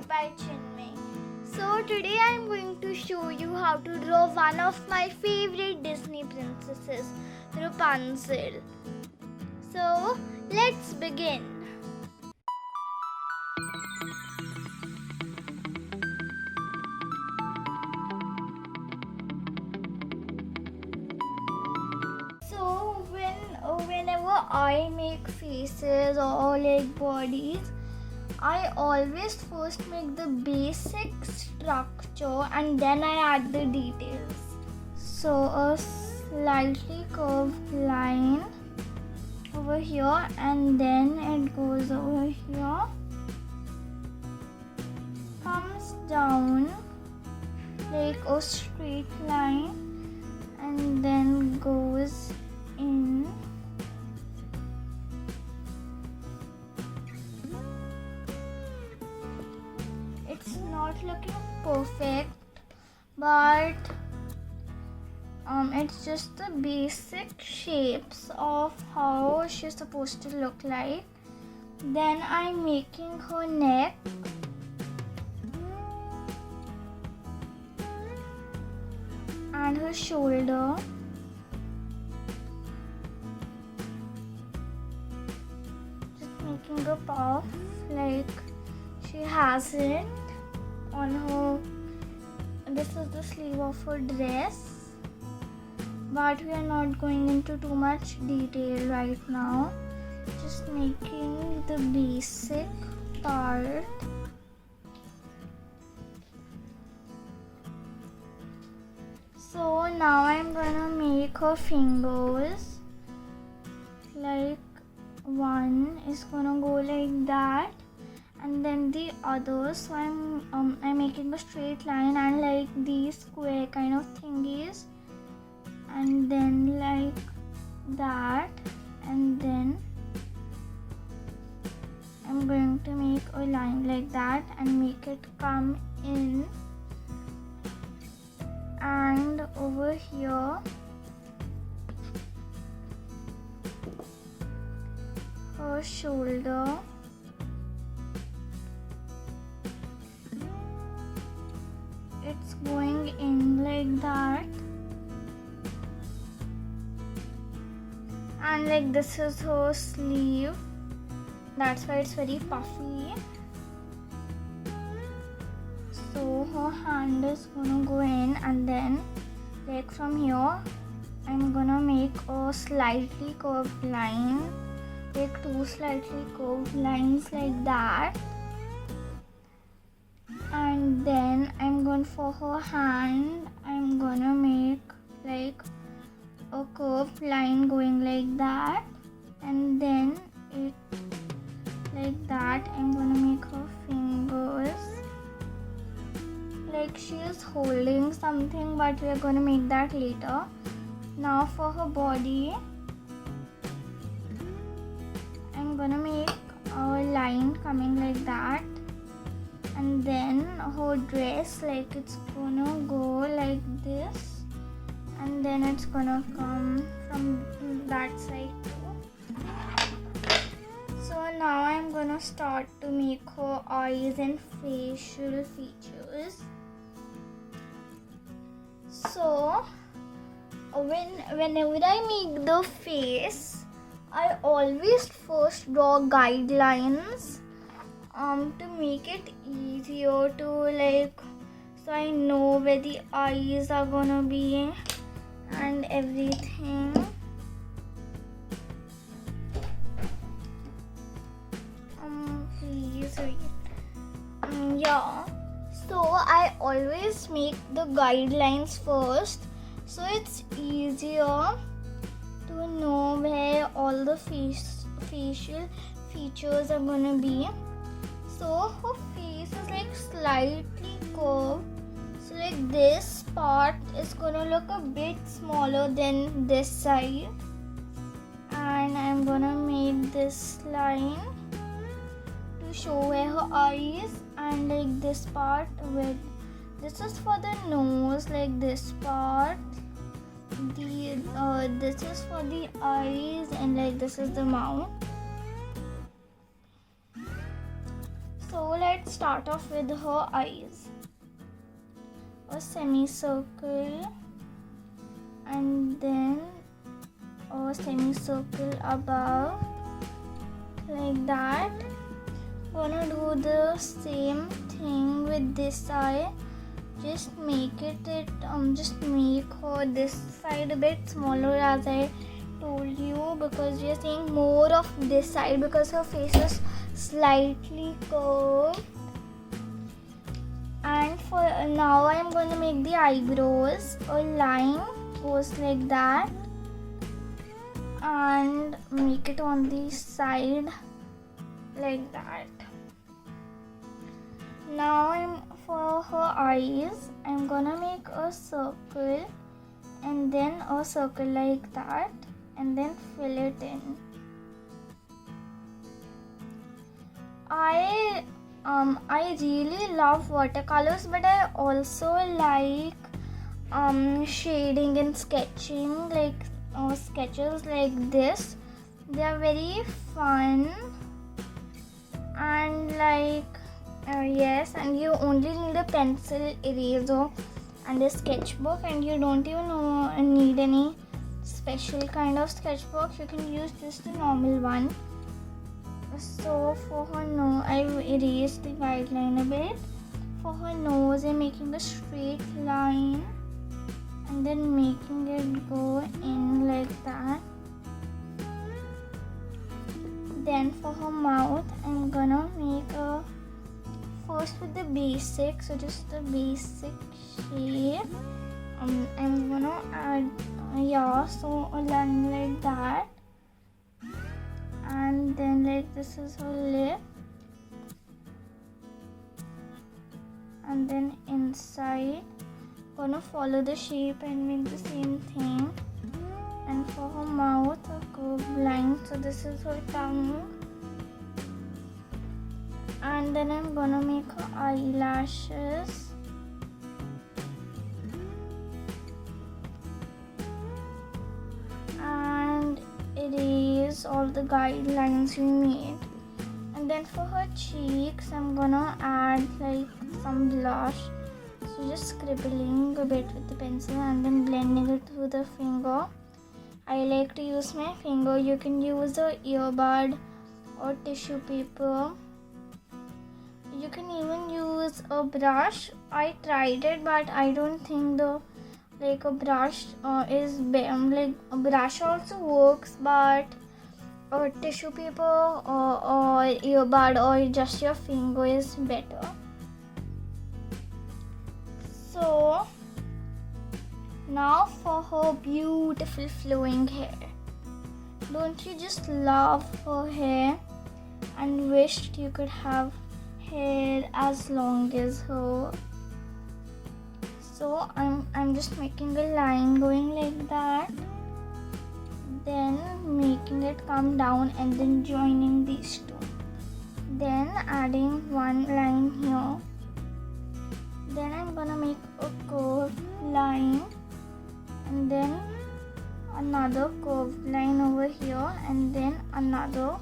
by Chinmayi. So today I am going to show you how to draw one of my favorite Disney princesses, Rapunzel. So let's begin. So whenever I make faces or like bodies, I always first make the basic structure and then I add the details. So a slightly curved line over here and then it goes over here, comes down like a straight line and then goes in. It's not looking perfect, but it's just the basic shapes of how she's supposed to look like. Then I'm making her neck. And her shoulder. Just making a puff like she has it on her. This is the sleeve of her dress, but we are not going into too much detail right now. Just making the basic part. So now I'm gonna make her fingers. Like one is gonna go like that, and then the other. So I'm making a straight line and like these square kind of thingies, and then like that, and then I'm going to make a line like that and make it come in. And over here her shoulder, it's going in like that, and like this is her sleeve, that's why it's very puffy. So her hand is gonna go in, and then like from here I'm gonna make a slightly curved line, like two slightly curved lines like that, and then I'm going for her hand, I'm gonna make like a curved line going like that, and then it like that. I'm gonna make her fingers like she is holding something, but we are going to make that later. Now for her body, I'm going to make a line coming like that, and then her dress, like it's going to go like this, and then it's going to come from that side too. So now I'm going to start to make her eyes and facial features. So whenever I make the face, I always first draw guidelines to make it easier to like, so I know where the eyes are gonna be and everything. Please wait. Yeah. So I always make the guidelines first, so it's easier to know where all the facial features are gonna be. So her face is like slightly curved, so like this part is gonna look a bit smaller than this side, and I'm gonna make this line to show where her eyes, and like this part with this is for the nose, like this part, this is for the eyes, and like this is the mouth. So let's let's start off with her eyes. A semicircle and then a semicircle above, like that. Gonna do the same thing with this eye. Just make just make her this side a bit smaller, as I told you, because we are seeing more of this side because her face is slightly curved. And for now I am going to make the eyebrows. A line goes like that and make it on the side like that. Now for her eyes, I'm gonna make a circle and then a circle like that and then fill it in. I really love watercolors, but I also like shading and sketching, like sketches like this. They are very fun and yes, and you only need a pencil, eraser and a sketchbook, and you don't even need any special kind of sketchbook. You can use just the normal one. So for her nose, I erased the guideline a bit. For her nose, I'm making a straight line and then making it go in like that. Then for her mouth, I'm gonna make a first with the basic, so just the basic shape. I'm gonna add so a line like that, and then like this is her lip, and then inside gonna follow the shape and make the same thing. And for her mouth, a curved line, so this is her tongue. And then I'm gonna make her eyelashes. And erase all the guidelines we made. And then for her cheeks, I'm gonna add like some blush. So just scribbling a bit with the pencil and then blending it through the finger. I like to use my finger. You can use a earbud or tissue paper. You can even use a brush. I tried it, but I don't think a brush is like a brush also works, but a tissue paper or earbud or just your finger is better. So now for her beautiful flowing hair. Don't you just love her hair and wished you could have hair as long as her? So I'm just making a line going like that, then making it come down and then joining these two, then adding one line here. Then I'm gonna make a curved line and then another curved line over here and then another,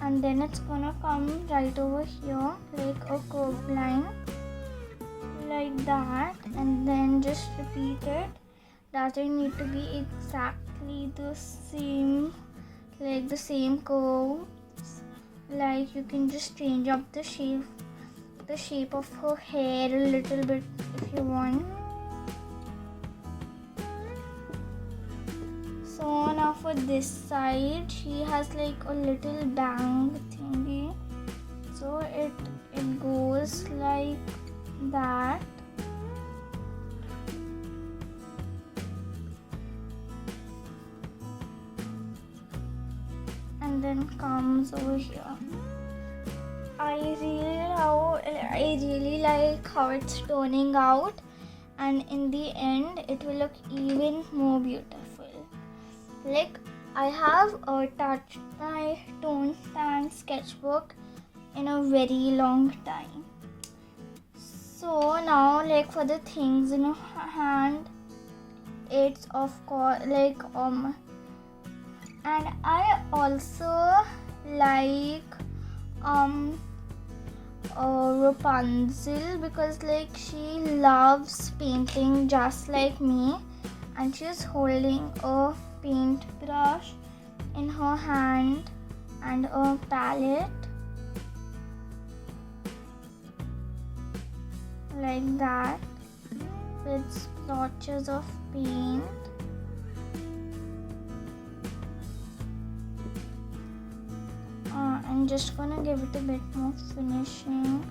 and then it's gonna come right over here like a curved line like that, and then just repeat it. Doesn't need to be exactly the same, like the same curve. Like you can just change up the shape of her hair a little bit if you want. So now for this side, she has like a little bang thingy, so it goes like that. And then comes over here. I really like how it's turning out, and in the end it will look even more beautiful. Like I have touched my tone stand sketchbook in a very long time. So now like for the things in her hand, it's of course like and I also like Rapunzel, because like she loves painting just like me, and she's holding a paintbrush in her hand and a palette like that with splotches of paint. I'm just gonna give it a bit more finishing.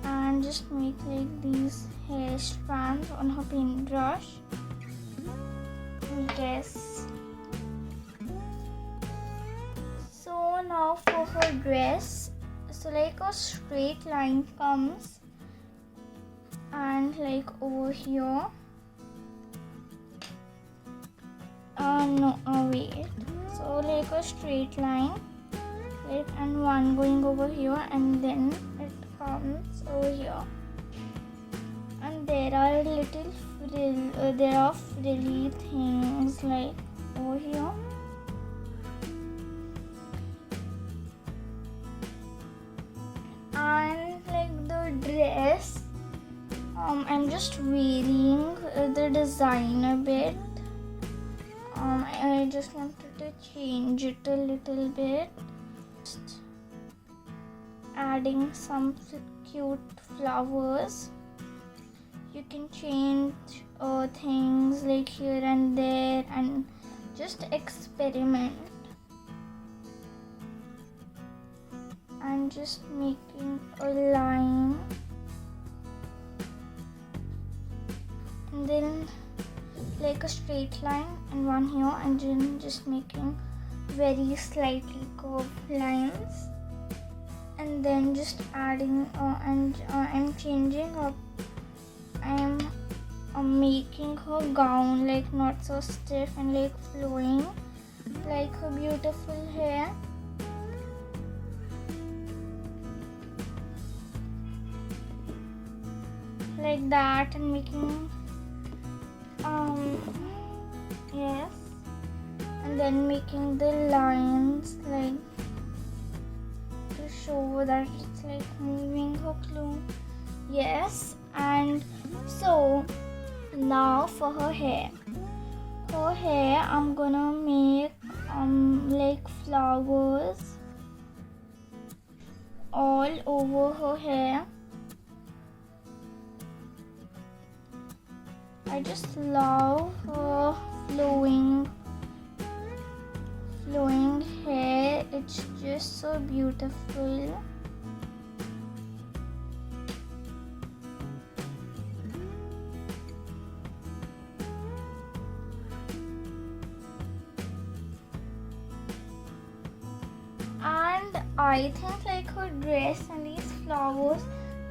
And just make like these hair strands on her paintbrush. Yes. So now for her dress, so like a straight line comes and like over here. Wait. So like a straight line, like, and one going over here, and then it comes over here. And there are little there are frilly things like over here. And like the dress, I'm just varying the design a bit. I just wanted to change it a little bit, just adding some cute flowers. You can change things like here and there and just experiment. And just making a line, and then like a straight line and one here, and then just making very slightly curved lines, and then just adding I'm changing up. I'm making her gown like not so stiff and like flowing like her beautiful hair. Like that, and making yes, and then making the lines like to show that it's like moving her clothes. Yes. And so now for her hair I'm gonna make like flowers all over her hair. I just love her flowing hair. It's just so beautiful. And I think like her dress and these flowers,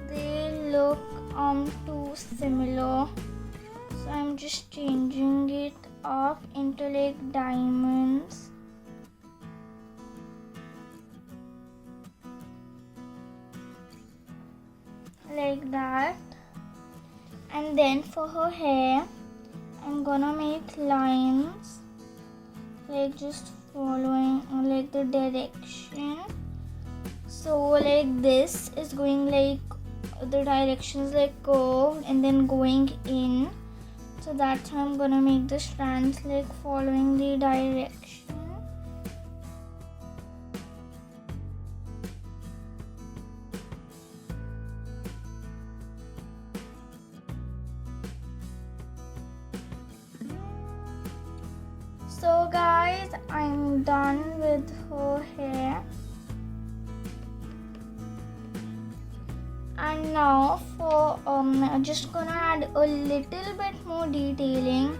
they look too similar. So I'm just changing it up into like diamonds. Like that. And then for her hair, I'm gonna make lines like just following like the direction. So like this is going like the directions like curved and then going in. So that's how I'm gonna make the strands like following the direction. So guys, I'm done with her hair. And now for I'm just gonna add a little bit more detailing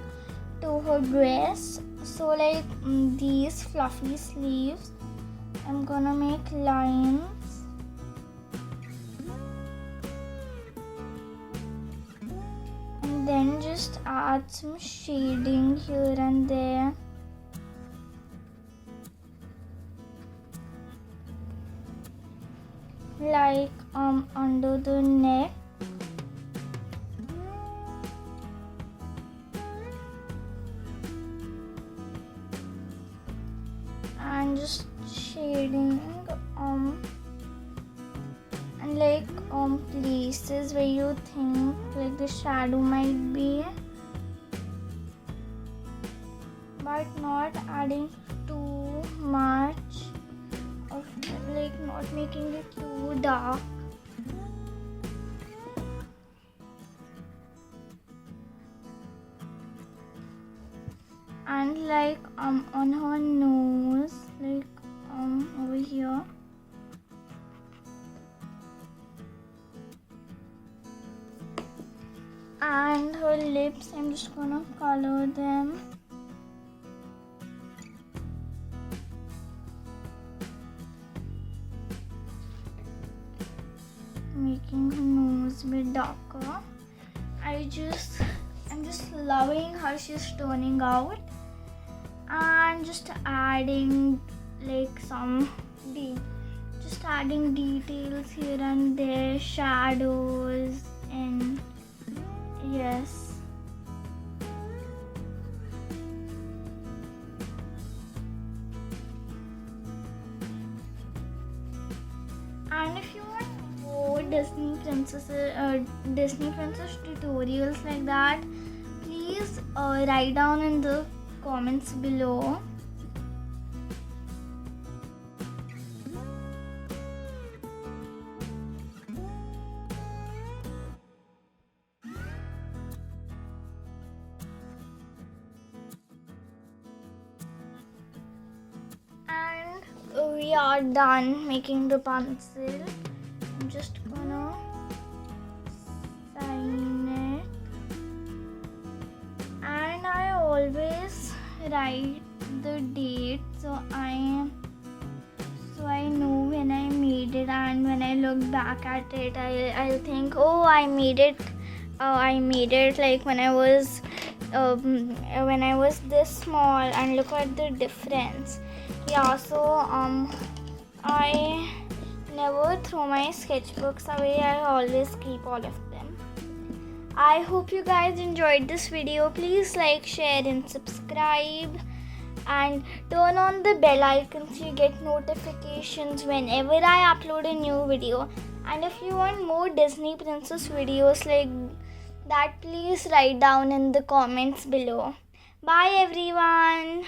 to her dress. So like these fluffy sleeves, I'm gonna make lines. And then just add some shading here and there. Like under the neck. and just shading and like places where you think like the shadow might be, but not adding too much of, like not making it too dark. And like on her nose, like over here, and her lips, I'm just gonna color them. Making her nose a bit darker. I'm just loving how she's turning out, and just adding like just adding details here and there, shadows, and yes. And if you want more Disney princess tutorials like that, please write down in the comments below. And we are done making Rapunzel. I'm just gonna sign it, and I always write the date so I know when I made it, and when I look back at it, I'll think, oh, I made it like when I was this small, and look at the difference. Yeah, so I never throw my sketchbooks away. I always keep all of them. I hope you guys enjoyed this video. Please like, share and subscribe, and turn on the bell icon so you get notifications whenever I upload a new video. And if you want more Disney princess videos like that, please write down in the comments below. Bye everyone.